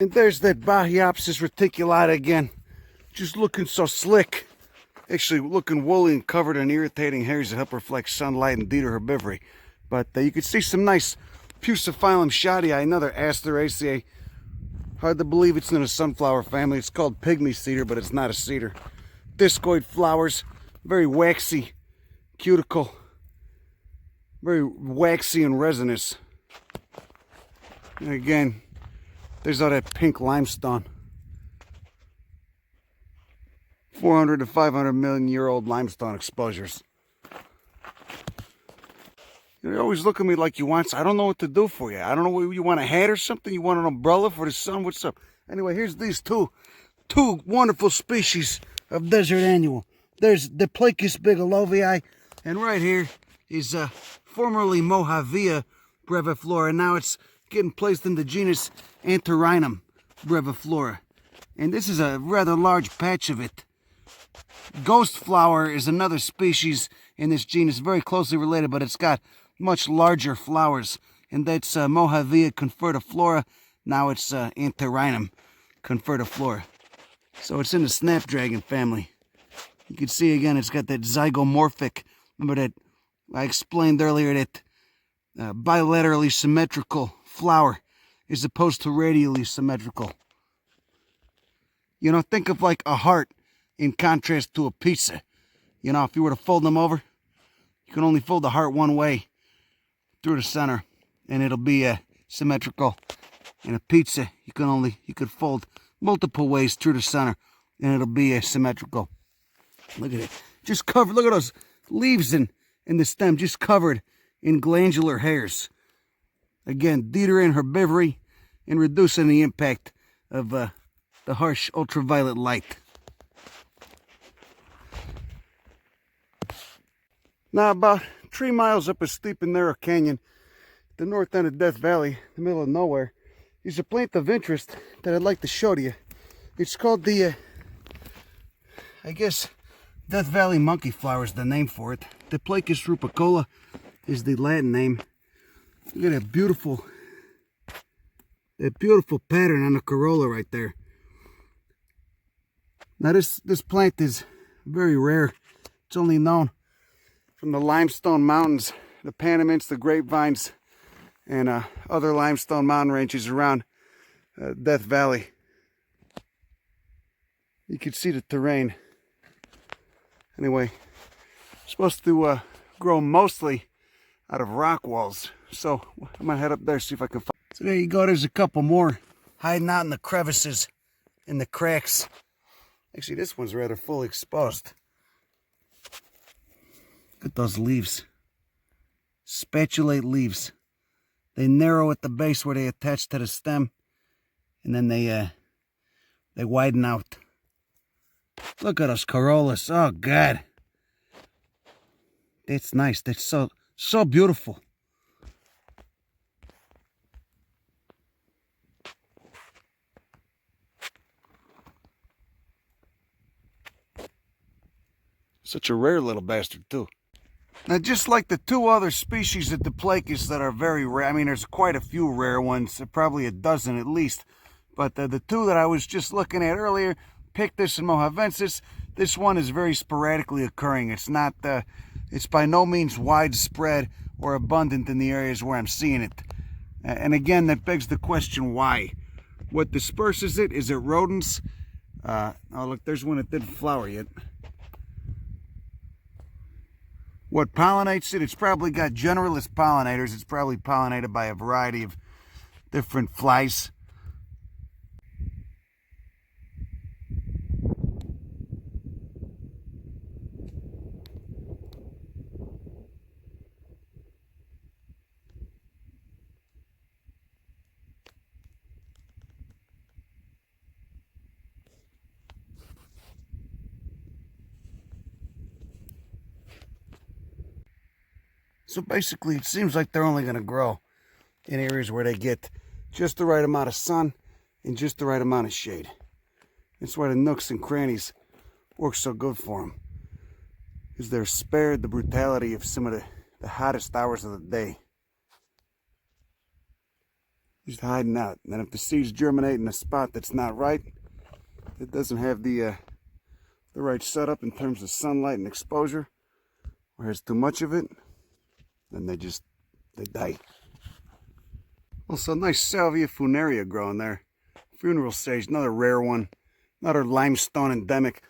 And there's that Bahiopsis reticulata again. Just looking so slick. Actually looking woolly and covered in irritating hairs that help reflect sunlight and deter herbivory. But you can see some nice Pusiphyllum shottii, another Asteraceae. Hard to believe it's in a sunflower family. It's called pygmy cedar, but it's not a cedar. Discoid flowers, very waxy cuticle, very waxy and resinous. And again, there's all that pink limestone. 400 to 500 million year old limestone exposures. You always look at me like you want, I don't know what to do for you. I don't know what you want, a hat or something? You want an umbrella for the sun? What's up? Anyway, here's these two wonderful species of desert annual. There's Diplacus bigelovii, and right here is formerly Mojavea breviflora. Now it's getting placed in the genus Antirrhinum breviflora. And this is a rather large patch of it. Ghost flower is another species in this genus, very closely related, but it's got much larger flowers. And that's Mojavea convertiflora. Now it's Antirrhinum convertiflora. So it's in the snapdragon family. You can see again, it's got that zygomorphic. Remember that I explained earlier that bilaterally symmetrical flower as opposed to radially symmetrical. You know, think of like a heart in contrast to a pizza. You know, if you were to fold them over, you can only fold the heart one way through the center, and it'll be symmetrical. And a pizza, you could fold multiple ways through the center, and it'll be symmetrical. Look at it, just covered. Look at those leaves in the stem, just covered in glandular hairs. Again, detering herbivory and reducing the impact of the harsh ultraviolet light. Now, about 3 miles up a steep and narrow canyon, the north end of Death Valley, in the middle of nowhere, is a plant of interest that I'd like to show to you. It's called the, I guess, Death Valley Monkeyflower is the name for it. Diplacus rupicola is the Latin name. Look at that beautiful pattern on the corolla right there. Now this plant is very rare. It's only known from the limestone mountains, the Panamints, the grapevines, and other limestone mountain ranges around Death Valley. You can see the terrain. Anyway, it's supposed to grow mostly out of rock walls. So I'm gonna head up there, see if I can find. So there you go, there's a couple more hiding out in the crevices, in the cracks. Actually, this one's rather fully exposed. Look at those leaves. Spatulate leaves. They narrow at the base where they attach to the stem, and then they widen out. Look at those corollas. Oh God, that's nice. That's so beautiful. Such a rare little bastard too. Now, just like the two other species of Diplacus that are very rare, I mean, there's quite a few rare ones, probably a dozen at least, but the two that I was just looking at earlier, Pictus and Mojavensis, this one is very sporadically occurring. It's not, it's by no means widespread or abundant in the areas where I'm seeing it. And again, that begs the question, why? What disperses it? Is it rodents? Oh look, there's one that didn't flower yet. What pollinates it? It's probably got generalist pollinators. It's probably pollinated by a variety of different flies. So basically, it seems like they're only going to grow in areas where they get just the right amount of sun and just the right amount of shade. That's why the nooks and crannies work so good for them, because they're spared the brutality of some of the hottest hours of the day. Just hiding out. And then if the seeds germinate in a spot that's not right, it doesn't have the right setup in terms of sunlight and exposure, or has too much of it, then they die. Also, nice Salvia funaria growing there. Funeral sage, another rare one. Another limestone endemic.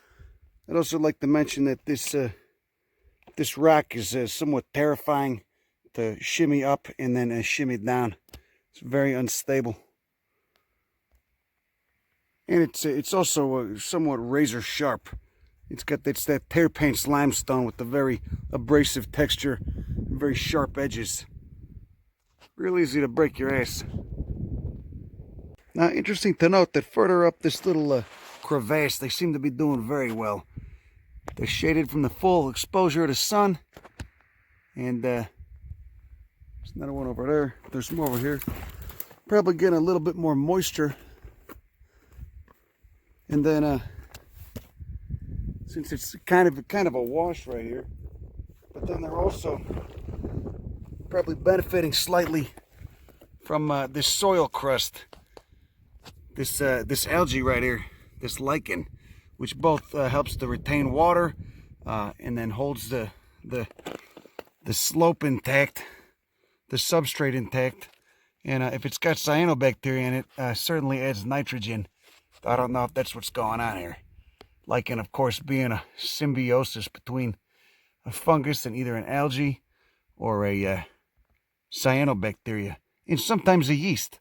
I'd also like to mention that this rock is somewhat terrifying to shimmy up and then shimmy down. It's very unstable. And it's also somewhat razor sharp. It's that tear paints limestone with the very abrasive texture, and very sharp edges. Real easy to break your ass. Now, interesting to note that further up this little crevasse, they seem to be doing very well. They're shaded from the full exposure of the sun. And there's another one over there. There's more over here. Probably getting a little bit more moisture. And then, since it's kind of a wash right here, but then they're also probably benefiting slightly from this soil crust, this algae right here, this lichen, which both helps to retain water and then holds the slope intact, the substrate intact, and if it's got cyanobacteria in it, certainly adds nitrogen. I don't know if that's what's going on here. Lichen, of course, being a symbiosis between a fungus and either an algae or a cyanobacteria, and sometimes a yeast.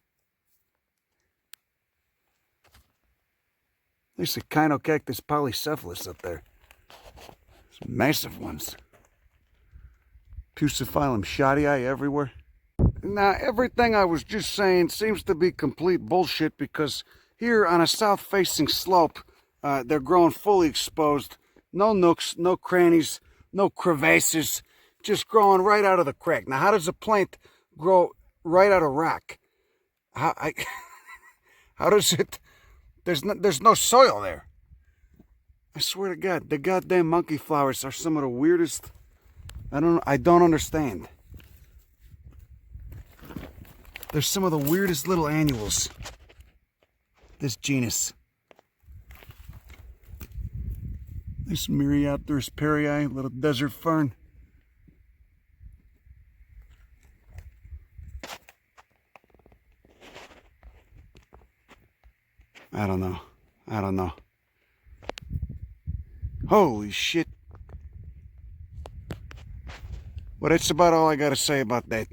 There's a Echinocactus polycephalus up there. Some massive ones. Pusiphyllum shottii everywhere. Now, everything I was just saying seems to be complete bullshit, because here on a south-facing slope, they're growing fully exposed. No nooks, no crannies, no crevasses. Just growing right out of the crack. Now, how does a plant grow right out of rock? How does it... There's no soil there. I swear to God, the goddamn monkey flowers are some of the weirdest. I don't understand. They're some of the weirdest little annuals. This genus. This Myriopterus perrii, little desert fern. I don't know. Holy shit. Well, that's about all I gotta say about that.